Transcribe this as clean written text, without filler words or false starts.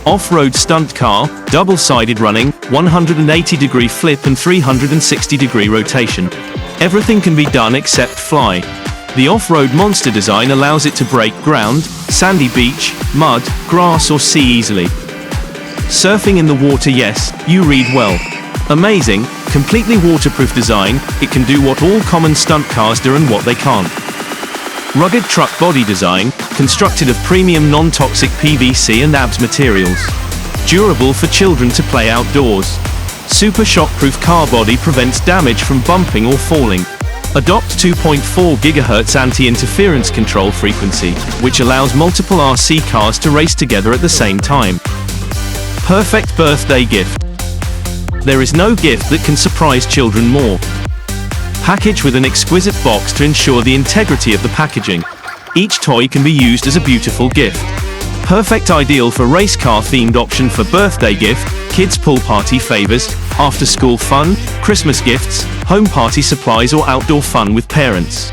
Off-road stunt car, double-sided running, 180-degree flip and 360-degree rotation. Everything can be done except fly. The off-road monster design allows it to break ground, sandy beach, mud, grass or sea easily. Surfing in the water, yes, you read well. Amazing, completely waterproof design, it can do what all common stunt cars do and what they can't. Rugged truck body design, constructed of premium non-toxic PVC and ABS materials. Durable for children to play outdoors. Super shockproof car body prevents damage from bumping or falling. Adopt 2.4 GHz anti-interference control frequency, which allows multiple RC cars to race together at the same time. Perfect birthday gift. There is no gift that can surprise children more. Package with an exquisite box to ensure the integrity of the packaging. Each toy can be used as a beautiful gift. Perfect ideal for race car themed option for birthday gift, kids pool party favors, after school fun, Christmas gifts, home party supplies or outdoor fun with parents.